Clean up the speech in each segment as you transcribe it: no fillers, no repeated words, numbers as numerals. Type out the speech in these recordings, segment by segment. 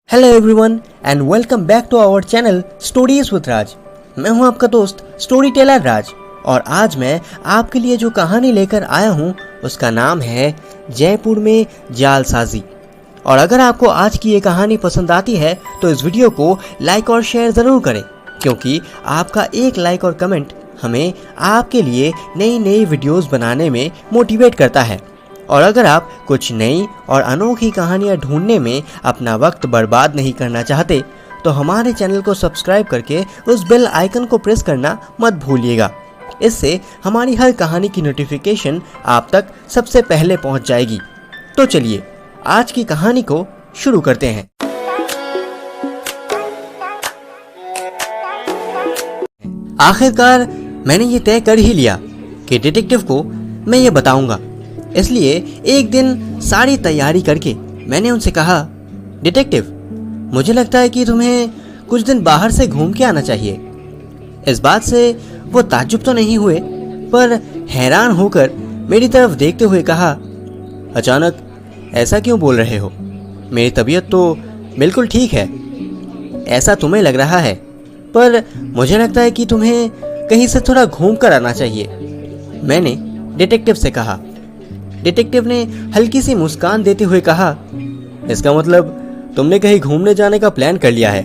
Hello everyone and welcome back to our channel stories with Raj. मैं हूं आपका दोस्त स्टोरी टेलर राज और आज मैं आपके लिए जो कहानी लेकर आया हूं उसका नाम है जयपुर में जालसाजी। और अगर आपको आज की ये कहानी पसंद आती है तो इस वीडियो को लाइक और शेयर ज़रूर करें, क्योंकि आपका एक लाइक और कमेंट हमें आपके लिए नई नई वीडियोस बनाने में मोटिवेट करता है। और अगर आप कुछ नई और अनोखी कहानियाँ ढूंढने में अपना वक्त बर्बाद नहीं करना चाहते तो हमारे चैनल को सब्सक्राइब करके उस बेल आइकन को प्रेस करना मत भूलिएगा। इससे हमारी हर कहानी की नोटिफिकेशन आप तक सबसे पहले पहुंच जाएगी। तो चलिए आज की कहानी को शुरू करते हैं। आखिरकार मैंने ये तय कर ही लिया कि डिटेक्टिव को मैं ये बताऊंगा, इसलिए एक दिन सारी तैयारी करके मैंने उनसे कहा, डिटेक्टिव मुझे लगता है कि तुम्हें कुछ दिन बाहर से घूम के आना चाहिए। इस बात से वो ताज्जुब तो नहीं हुए, पर हैरान होकर मेरी तरफ देखते हुए कहा, अचानक ऐसा क्यों बोल रहे हो? मेरी तबीयत तो बिल्कुल ठीक है। ऐसा तुम्हें लग रहा है, पर मुझे लगता है कि तुम्हें कहीं से थोड़ा घूम कर आना चाहिए, मैंने डिटेक्टिव से कहा। डिटेक्टिव ने हल्की सी मुस्कान देते हुए कहा, इसका मतलब तुमने कहीं घूमने जाने का प्लान कर लिया है?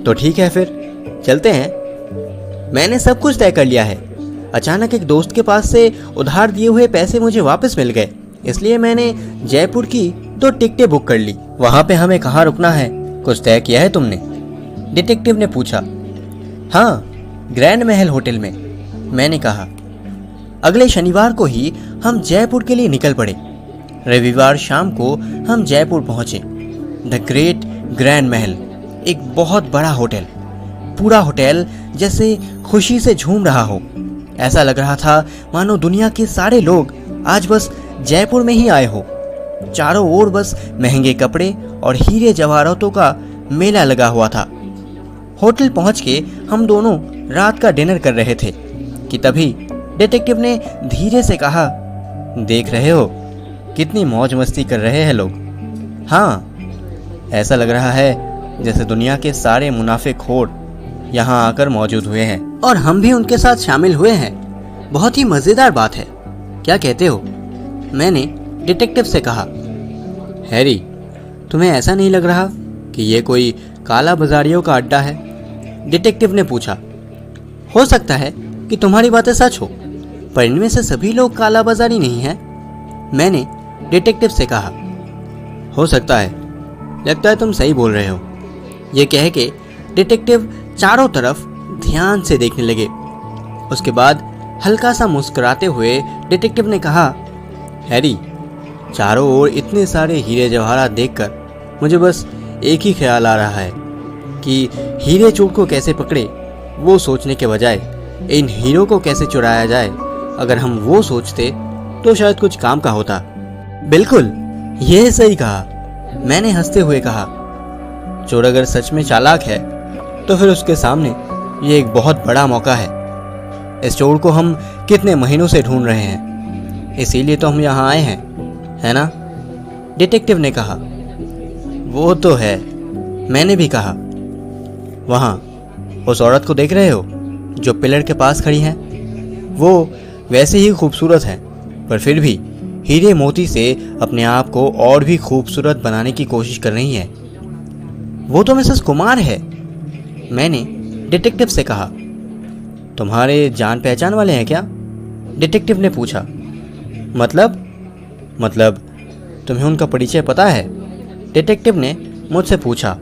तो ठीक है, फिर चलते हैं। मैंने सब कुछ तय कर लिया है। अचानक एक दोस्त के पास से उधार दिए हुए पैसे मुझे वापस मिल गए, इसलिए मैंने जयपुर की 2 टिकटें बुक कर ली। वहां पे हमें कहाँ रुकना है, कुछ तय किया है तुमने? डिटेक्टिव ने पूछा। हाँ, ग्रैंड महल होटल में, मैंने कहा। अगले शनिवार को ही हम जयपुर के लिए निकल पड़े। रविवार शाम को हम जयपुर पहुंचे। द ग्रेट ग्रैंड महल, एक बहुत बड़ा होटल। पूरा होटल जैसे खुशी से झूम रहा हो। ऐसा लग रहा था मानो दुनिया के सारे लोग आज बस जयपुर में ही आए हो। चारों ओर बस महंगे कपड़े और हीरे जवाहरातों का मेला लगा हुआ था। होटल पहुंच के हम दोनों रात का डिनर कर रहे थे कि तभी डिटेक्टिव ने धीरे से कहा, देख रहे हो कितनी मौज मस्ती कर रहे हैं लोग। हाँ, ऐसा लग रहा है जैसे दुनिया के सारे मुनाफिखोर यहाँ आकर मौजूद हुए हैं और हम भी उनके साथ शामिल हुए हैं। बहुत ही मजेदार बात है, क्या कहते हो? मैंने डिटेक्टिव से कहा। हैरी, तुम्हें ऐसा नहीं लग रहा कि ये कोई काला बाजारियों का अड्डा है? डिटेक्टिव ने पूछा। हो सकता है कि तुम्हारी बातें सच हो, पर इनमें से सभी लोग काला बाजारी नहीं हैं, मैंने डिटेक्टिव से कहा। हो सकता है, लगता है तुम सही बोल रहे हो। ये कह के डिटेक्टिव चारों तरफ ध्यान से देखने लगे। उसके बाद हल्का सा मुस्कुराते हुए डिटेक्टिव ने कहा, हैरी, चारों ओर इतने सारे हीरे जवाहरात देखकर मुझे बस एक ही ख्याल आ रहा है कि हीरे चोर को कैसे पकड़े, वो सोचने के बजाय इन हीरो को कैसे चुराया जाए। अगर हम वो सोचते तो शायद कुछ काम का होता। बिल्कुल, यह सही कहा, मैंने हंसते हुए कहा। चोर अगर सच में चालाक है तो फिर उसके सामने ये एक बहुत बड़ा मौका है। इस चोर को हम कितने महीनों से ढूंढ रहे हैं, इसीलिए तो हम यहाँ आए हैं, है ना? डिटेक्टिव ने कहा। वो तो है, मैंने भी कहा। वहाँ उस औरत को देख रहे हो जो पिलर के पास खड़ी है? वो वैसे ही खूबसूरत है, पर फिर भी हीरे मोती से अपने आप को और भी खूबसूरत बनाने की कोशिश कर रही है। वो तो मिसेस कुमार है, मैंने डिटेक्टिव से कहा। तुम्हारे जान पहचान वाले हैं क्या? डिटेक्टिव ने पूछा। मतलब तुम्हें उनका परिचय पता है? डिटेक्टिव ने मुझसे पूछा।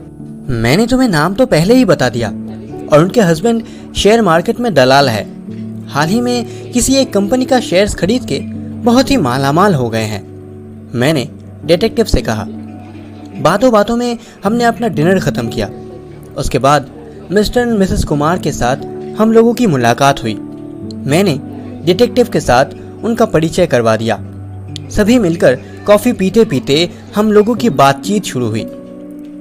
मैंने तुम्हें नाम तो पहले ही बता दिया, और उनके हस्बैंड शेयर मार्केट में दलाल है। हाल ही में किसी एक कंपनी का शेयर्स खरीद के बहुत ही मालामाल हो गए हैं, मैंने डिटेक्टिव से कहा। बातों बातों में हमने अपना डिनर ख़त्म किया। उसके बाद मिस्टर एंड मिसेस कुमार के साथ हम लोगों की मुलाकात हुई। मैंने डिटेक्टिव के साथ उनका परिचय करवा दिया। सभी मिलकर कॉफ़ी पीते पीते हम लोगों की बातचीत शुरू हुई।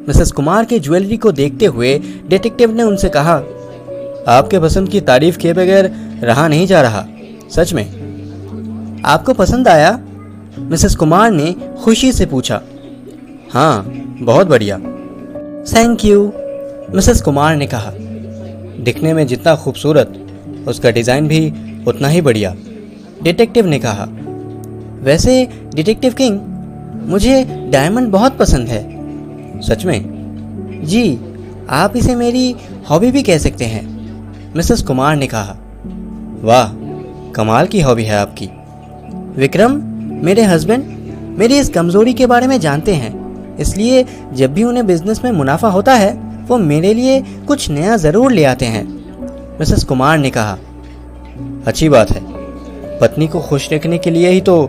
मिसेस कुमार के ज्वेलरी को देखते हुए डिटेक्टिव ने उनसे कहा, आपके पसंद की तारीफ किए बगैर रहा नहीं जा रहा, सच में आपको पसंद आया? मिसेस कुमार ने खुशी से पूछा। हाँ, बहुत बढ़िया। थैंक यू, मिसेस कुमार ने कहा। दिखने में जितना खूबसूरत, उसका डिज़ाइन भी उतना ही बढ़िया, डिटेक्टिव ने कहा। वैसे डिटेक्टिव किंग, मुझे डायमंड बहुत पसंद है। सच में? जी, आप इसे मेरी हॉबी भी कह सकते हैं, मिसेस कुमार ने कहा। वाह, कमाल की हॉबी है आपकी। विक्रम, मेरे हस्बैंड मेरी इस कमज़ोरी के बारे में जानते हैं, इसलिए जब भी उन्हें बिजनेस में मुनाफा होता है वो मेरे लिए कुछ नया ज़रूर ले आते हैं, मिसेस कुमार ने कहा। अच्छी बात है, पत्नी को खुश रखने के लिए ही तो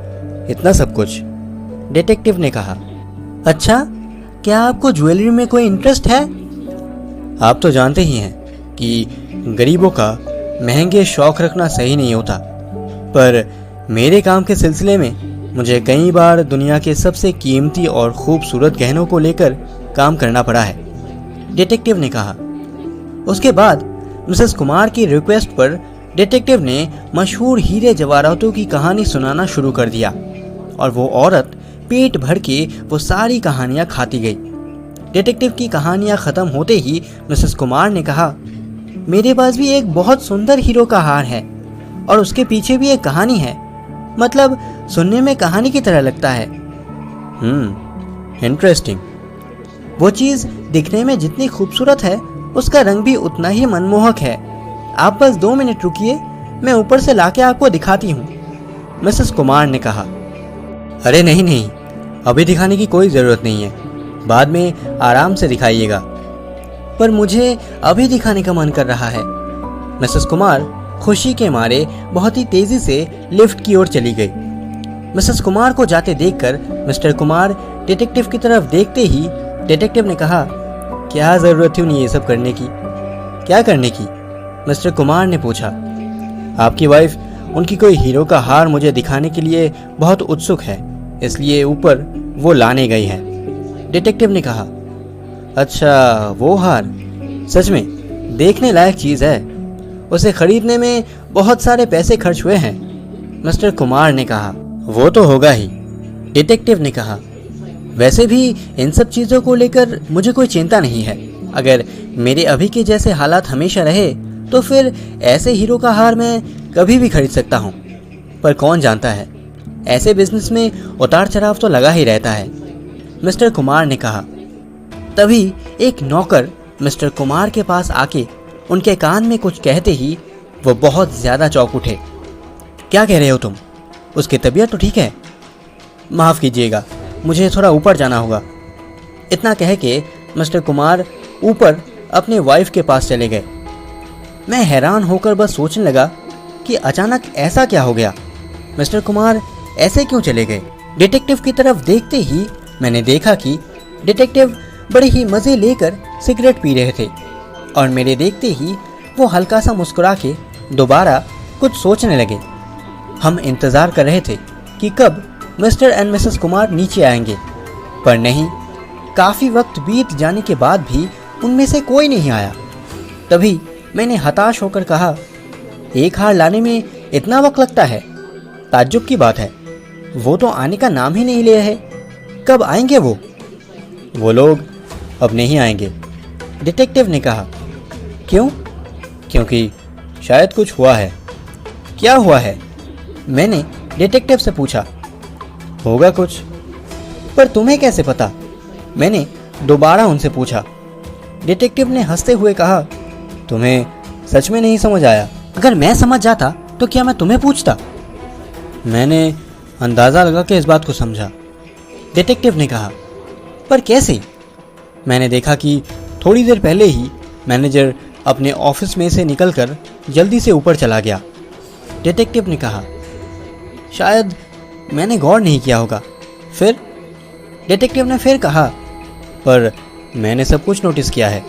इतना सब कुछ, डिटेक्टिव ने कहा। अच्छा, क्या आपको ज्वेलरी में कोई इंटरेस्ट है? आप तो जानते ही हैं कि गरीबों का महंगे शौक रखना सही नहीं होता, पर मेरे काम के सिलसिले में मुझे कई बार दुनिया के सबसे कीमती और खूबसूरत गहनों को लेकर काम करना पड़ा है, डिटेक्टिव ने कहा। उसके बाद मिसेस कुमार की रिक्वेस्ट पर डिटेक्टिव ने मशहूर हीरे जवाहरातों की कहानी सुनाना शुरू कर दिया और वो औरत पेट भर के वो सारी कहानियाँ खाती गई। डिटेक्टिव की कहानियाँ ख़त्म होते ही मिसेस कुमार ने कहा, मेरे पास भी एक बहुत सुंदर हीरो का हार है और उसके पीछे भी एक कहानी है, मतलब सुनने में कहानी की तरह लगता है। इंटरेस्टिंग। वो चीज़ दिखने में जितनी खूबसूरत है उसका रंग भी उतना ही मनमोहक है। आप बस 2 मिनट रुकिए, मैं ऊपर से लाके आपको दिखाती हूँ, मिसेस कुमार ने कहा। अरे नहीं नहीं, अभी दिखाने की कोई ज़रूरत नहीं है, बाद में आराम से दिखाइएगा। पर मुझे अभी दिखाने का मन कर रहा है। मिसेस कुमार खुशी के मारे बहुत ही तेज़ी से लिफ्ट की ओर चली गई। मिसेस कुमार को जाते देखकर मिस्टर कुमार डिटेक्टिव की तरफ देखते ही डिटेक्टिव ने कहा, क्या ज़रूरत थी उन्हें ये सब करने की? क्या करने की? मिस्टर कुमार ने पूछा। आपकी वाइफ उनकी कोई हीरो का हार मुझे दिखाने के लिए बहुत उत्सुक है, इसलिए ऊपर वो लाने गई है, डिटेक्टिव ने कहा। अच्छा, वो हार सच में देखने लायक चीज़ है, उसे खरीदने में बहुत सारे पैसे खर्च हुए हैं, मिस्टर कुमार ने कहा। वो तो होगा ही, डिटेक्टिव ने कहा। वैसे भी इन सब चीज़ों को लेकर मुझे कोई चिंता नहीं है। अगर मेरे अभी के जैसे हालात हमेशा रहे तो फिर ऐसे हीरो का हार मैं कभी भी खरीद सकता हूँ। पर कौन जानता है, ऐसे बिजनेस में उतार चढ़ाव तो लगा ही रहता है, मिस्टर कुमार ने कहा। तभी एक नौकर मिस्टर कुमार के पास आके उनके कान में कुछ कहते ही वो बहुत ज़्यादा चौंक उठे। क्या कह रहे हो तुम? उसकी तबीयत तो ठीक है? माफ़ कीजिएगा, मुझे थोड़ा ऊपर जाना होगा। इतना कह के मिस्टर कुमार ऊपर अपने वाइफ के पास चले गए। मैं हैरान होकर बस सोचने लगा कि अचानक ऐसा क्या हो गया, मिस्टर कुमार ऐसे क्यों चले गए। डिटेक्टिव की तरफ देखते ही मैंने देखा कि डिटेक्टिव बड़े ही मज़े लेकर सिगरेट पी रहे थे और मेरे देखते ही वो हल्का सा मुस्कुरा के दोबारा कुछ सोचने लगे। हम इंतज़ार कर रहे थे कि कब मिस्टर एंड मिसेस कुमार नीचे आएंगे, पर नहीं, काफ़ी वक्त बीत जाने के बाद भी उनमें से कोई नहीं आया। तभी मैंने हताश होकर कहा, एक हार लाने में इतना वक्त लगता है? ताज्जुब की बात है, वो तो आने का नाम ही नहीं ले रहे। कब आएंगे वो? वो लोग अब नहीं आएंगे, डिटेक्टिव ने कहा। क्यों? क्योंकि शायद कुछ हुआ है। क्या हुआ है? मैंने डिटेक्टिव से पूछा। होगा कुछ, पर तुम्हें कैसे पता? मैंने दोबारा उनसे पूछा। डिटेक्टिव ने हंसते हुए कहा, तुम्हें सच में नहीं समझ आया? अगर मैं समझ जाता तो क्या मैं तुम्हें पूछता? मैंने अंदाज़ा लगा के इस बात को समझा, डिटेक्टिव ने कहा। पर कैसे? मैंने देखा कि थोड़ी देर पहले ही मैनेजर अपने ऑफिस में से निकलकर जल्दी से ऊपर चला गया, डिटेक्टिव ने कहा। शायद मैंने गौर नहीं किया होगा। फिर? डिटेक्टिव ने फिर कहा, पर मैंने सब कुछ नोटिस किया है।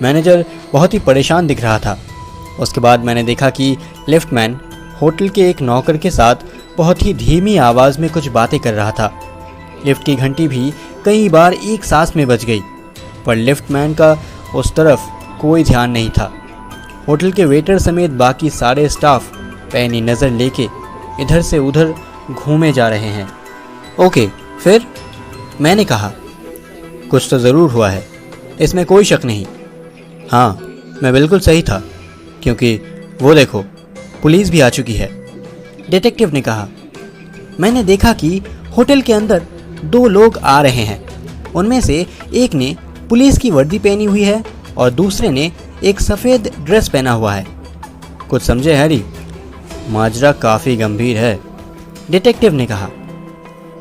मैनेजर बहुत ही परेशान दिख रहा था। उसके बाद मैंने देखा कि लिफ्टमैन होटल के एक नौकर के साथ बहुत ही धीमी आवाज़ में कुछ बातें कर रहा था। लिफ्ट की घंटी भी कई बार एक सांस में बज गई, पर लिफ्टमैन का उस तरफ कोई ध्यान नहीं था। होटल के वेटर समेत बाकी सारे स्टाफ पैनी नज़र लेके इधर से उधर घूमे जा रहे हैं। ओके, फिर? मैंने कहा, कुछ तो ज़रूर हुआ है, इसमें कोई शक नहीं। हाँ, मैं बिल्कुल सही था, क्योंकि वो देखो, पुलिस भी आ चुकी है, डिटेक्टिव ने कहा। मैंने देखा कि होटल के अंदर 2 लोग आ रहे हैं। उनमें से एक ने पुलिस की वर्दी पहनी हुई है और दूसरे ने एक सफ़ेद ड्रेस पहना हुआ है। कुछ समझे हैरी? माजरा काफ़ी गंभीर है, डिटेक्टिव ने कहा।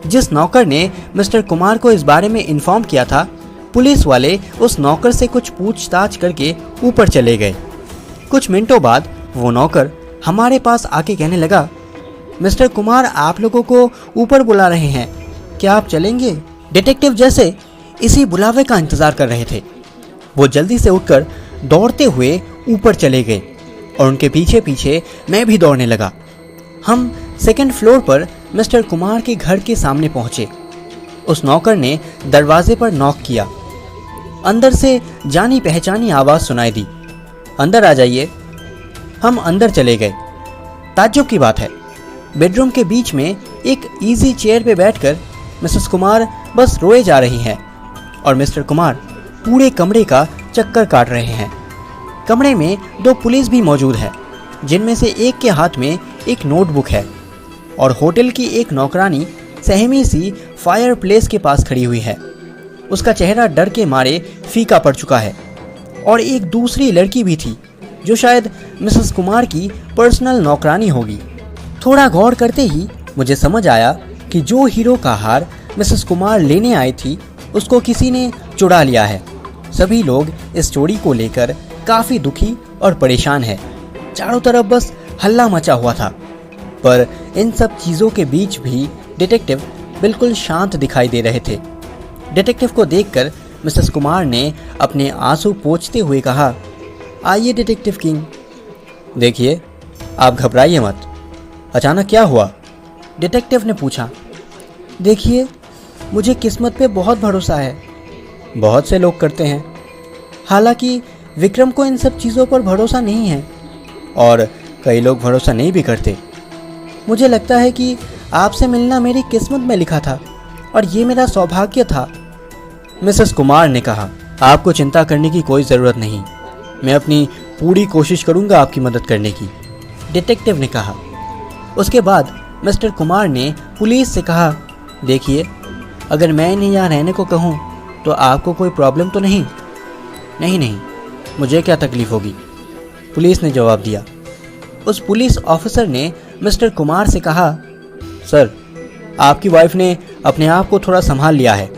जिस नौकर ने मिस्टर कुमार को इस बारे में इन्फॉर्म किया था, पुलिस वाले उस नौकर से कुछ पूछताछ करके ऊपर चले गए। कुछ मिनटों बाद वो नौकर हमारे पास आके कहने लगा, मिस्टर कुमार आप लोगों को ऊपर बुला रहे हैं, क्या आप चलेंगे? डिटेक्टिव जैसे इसी बुलावे का इंतज़ार कर रहे थे। वो जल्दी से उठकर दौड़ते हुए ऊपर चले गए और उनके पीछे पीछे मैं भी दौड़ने लगा। हम 2nd फ्लोर पर मिस्टर कुमार के घर के सामने पहुंचे। उस नौकर ने दरवाजे पर नॉक किया। अंदर से जानी पहचानी आवाज़ सुनाई दी, अंदर आ जाइए। हम अंदर चले गए। ताज्जुब की बात है, बेडरूम के बीच में एक इजी चेयर पे बैठकर मिसेस कुमार बस रोए जा रही हैं और मिस्टर कुमार पूरे कमरे का चक्कर काट रहे हैं। कमरे में 2 पुलिस भी मौजूद है, जिनमें से एक के हाथ में एक नोटबुक है और होटल की एक नौकरानी सहमी सी फायर प्लेस के पास खड़ी हुई है। उसका चेहरा डर के मारे फीका पड़ चुका है। और एक दूसरी लड़की भी थी, जो शायद मिसेस कुमार की पर्सनल नौकरानी होगी। थोड़ा गौर करते ही मुझे समझ आया कि जो हीरो का हार मिसेस कुमार लेने आई थी, उसको किसी ने चुरा लिया है। सभी लोग इस चोरी को लेकर काफ़ी दुखी और परेशान है। चारों तरफ बस हल्ला मचा हुआ था। पर इन सब चीज़ों के बीच भी डिटेक्टिव बिल्कुल शांत दिखाई दे रहे थे। डिटेक्टिव को देखकर मिसेस कुमार ने अपने आंसू पोंछते हुए कहा, आइए डिटेक्टिव किंग। देखिए, आप घबराइए मत। अचानक क्या हुआ? डिटेक्टिव ने पूछा। देखिए, मुझे किस्मत पे बहुत भरोसा है। बहुत से लोग करते हैं। हालांकि विक्रम को इन सब चीज़ों पर भरोसा नहीं है और कई लोग भरोसा नहीं भी करते। मुझे लगता है कि आपसे मिलना मेरी किस्मत में लिखा था और ये मेरा सौभाग्य था। मिसेस कुमार ने कहा, आपको चिंता करने की कोई ज़रूरत नहीं। मैं अपनी पूरी कोशिश करूंगा आपकी मदद करने की, डिटेक्टिव ने कहा। उसके बाद मिस्टर कुमार ने पुलिस से कहा, देखिए, अगर मैं इन्हें यहाँ रहने को कहूँ तो आपको कोई प्रॉब्लम तो नहीं? नहीं, मुझे क्या तकलीफ़ होगी, पुलिस ने जवाब दिया। उस पुलिस ऑफिसर ने मिस्टर कुमार से कहा, सर, आपकी वाइफ ने अपने आप को थोड़ा संभाल लिया है।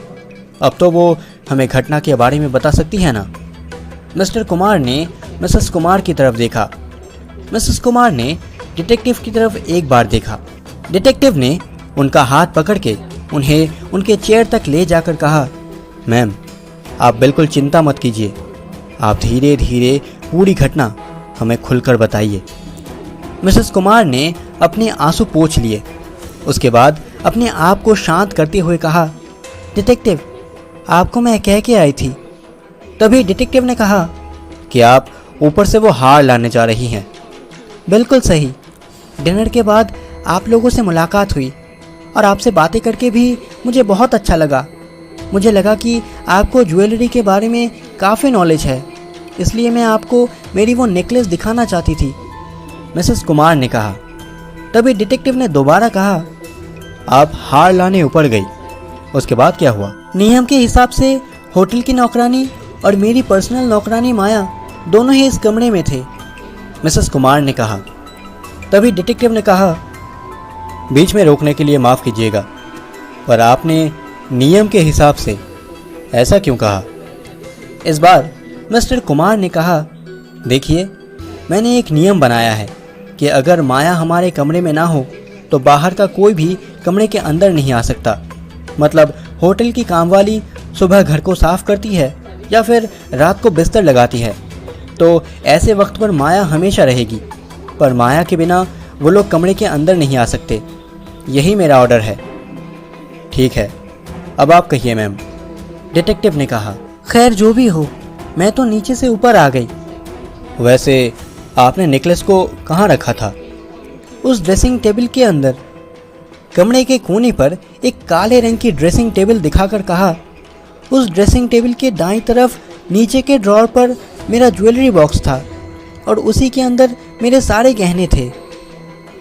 अब तो वो हमें घटना के बारे में बता सकती है ना? मिस्टर कुमार ने मिसेस कुमार की तरफ देखा। मिसेस कुमार ने डिटेक्टिव की तरफ एक बार देखा। डिटेक्टिव ने उनका हाथ पकड़ के उन्हें उनके चेयर तक ले जाकर कहा, मैम, आप बिल्कुल चिंता मत कीजिए। आप धीरे धीरे पूरी घटना हमें खुलकर बताइए। मिसेस कुमार ने अपने आंसू पोंछ लिए। उसके बाद अपने आप को शांत करते हुए कहा, डिटेक्टिव, आपको मैं कह के आई थी। तभी डिटेक्टिव ने कहा कि आप ऊपर से वो हार लाने जा रही हैं। बिल्कुल सही। डिनर के बाद आप लोगों से मुलाकात हुई और आपसे बातें करके भी मुझे बहुत अच्छा लगा। मुझे लगा कि आपको ज्वेलरी के बारे में काफ़ी नॉलेज है, इसलिए मैं आपको मेरी वो नेकलेस दिखाना चाहती थी, मिसेस कुमार ने कहा। तभी डिटेक्टिव ने दोबारा कहा, आप हार लाने ऊपर गई, उसके बाद क्या हुआ? नियम के हिसाब से होटल की नौकरानी और मेरी पर्सनल नौकरानी माया दोनों ही इस कमरे में थे, मिसेस कुमार ने कहा। तभी डिटेक्टिव ने कहा, बीच में रोकने के लिए माफ़ कीजिएगा, पर आपने नियम के हिसाब से ऐसा क्यों कहा? इस बार मिस्टर कुमार ने कहा, देखिए, मैंने एक नियम बनाया है कि अगर माया हमारे कमरे में ना हो तो बाहर का कोई भी कमरे के अंदर नहीं आ सकता। मतलब होटल की कामवाली सुबह घर को साफ करती है या फिर रात को बिस्तर लगाती है, तो ऐसे वक्त पर माया हमेशा रहेगी, पर माया के बिना वो लोग कमरे के अंदर नहीं आ सकते। यही मेरा ऑर्डर है। ठीक है, अब आप कहिए मैम, डिटेक्टिव ने कहा। खैर, जो भी हो, मैं तो नीचे से ऊपर आ गई। वैसे आपने नेकलेस को कहाँ रखा था? उस ड्रेसिंग टेबल के अंदर। कमरे के कोने पर एक काले रंग की ड्रेसिंग टेबल दिखाकर कहा, उस ड्रेसिंग टेबल के दाईं तरफ नीचे के ड्रॉर पर मेरा ज्वेलरी बॉक्स था और उसी के अंदर मेरे सारे गहने थे।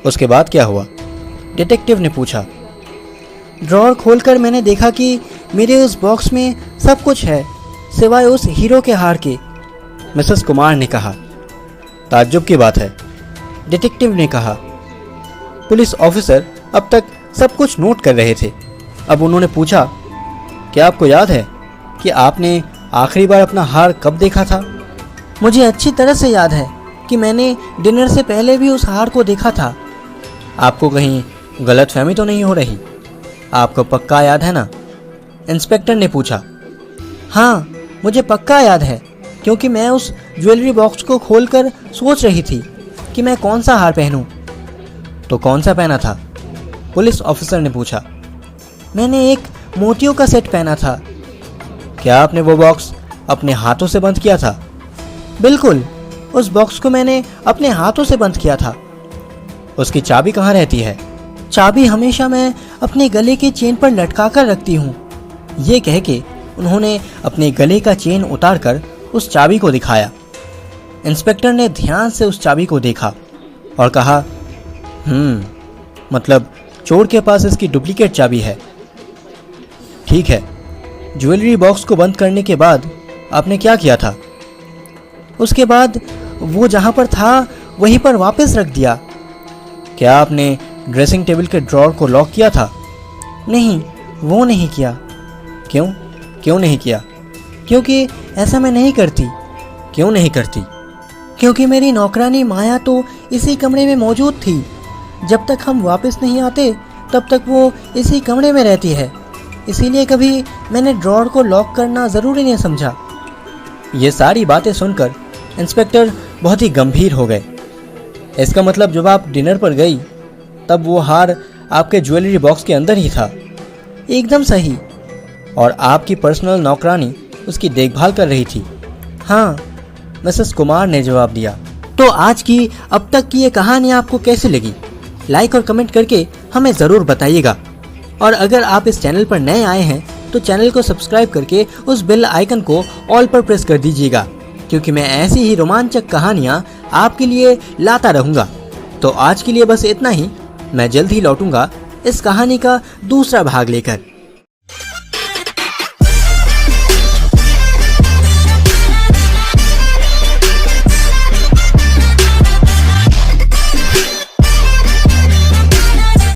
उसके बाद क्या हुआ? डिटेक्टिव ने पूछा। ड्रॉर खोलकर मैंने देखा कि मेरे उस बॉक्स में सब कुछ है सिवाय उस हीरो के हार के, मिसेस कुमार ने कहा। ताज्जुब की बात है, डिटेक्टिव ने कहा। पुलिस ऑफिसर अब तक सब कुछ नोट कर रहे थे। अब उन्होंने पूछा, क्या आपको याद है कि आपने आखिरी बार अपना हार कब देखा था? मुझे अच्छी तरह से याद है कि मैंने डिनर से पहले भी उस हार को देखा था। आपको कहीं गलतफहमी तो नहीं हो रही? आपको पक्का याद है ना? इंस्पेक्टर ने पूछा। हाँ, मुझे पक्का याद है क्योंकि मैं उस ज्वेलरी बॉक्स को खोलकर सोच रही थी कि मैं कौन सा हार पहनूं। तो कौन सा पहना था? पुलिस ऑफिसर ने पूछा। मैंने एक मोतियों का सेट पहना था। क्या आपने वो बॉक्स अपने हाथों से बंद किया था? बिल्कुल, उस बॉक्स को मैंने अपने हाथों से बंद किया था। उसकी चाबी कहाँ रहती है? चाबी हमेशा मैं अपने गले के चेन पर लटका कर रखती हूँ। ये कह के उन्होंने अपने गले का चेन उतारकर उस चाबी को दिखाया। इंस्पेक्टर ने ध्यान से उस चाबी को देखा और कहा, मतलब चोर के पास इसकी डुप्लीकेट चाबी है। ठीक है, ज्वेलरी बॉक्स को बंद करने के बाद आपने क्या किया था? उसके बाद वो जहाँ पर था वहीं पर वापस रख दिया। क्या आपने ड्रेसिंग टेबल के ड्रॉर को लॉक किया था? नहीं, वो नहीं किया। क्यों नहीं किया? क्योंकि ऐसा मैं नहीं करती। क्यों नहीं करती? क्योंकि मेरी नौकरानी माया तो इसी कमरे में मौजूद थी। जब तक हम वापस नहीं आते तब तक वो इसी कमरे में रहती है। इसीलिए कभी मैंने ड्रॉर को लॉक करना ज़रूरी नहीं समझा। ये सारी बातें सुनकर इंस्पेक्टर बहुत ही गंभीर हो गए। इसका मतलब जब आप डिनर पर गई तब वो हार आपके ज्वेलरी बॉक्स के अंदर ही था? एकदम सही। और आपकी पर्सनल नौकरानी उसकी देखभाल कर रही थी? हाँ, मिसेस कुमार ने जवाब दिया। तो आज की अब तक की ये कहानी आपको कैसी लगी? लाइक और कमेंट करके हमें ज़रूर बताइएगा। और अगर आप इस चैनल पर नए आए हैं तो चैनल को सब्सक्राइब करके उस बेल आइकन को ऑल पर प्रेस कर दीजिएगा, क्योंकि मैं ऐसी ही रोमांचक कहानियाँ आपके लिए लाता रहूँगा। तो आज के लिए बस इतना ही। मैं जल्द ही लौटूंगा इस कहानी का दूसरा भाग लेकर।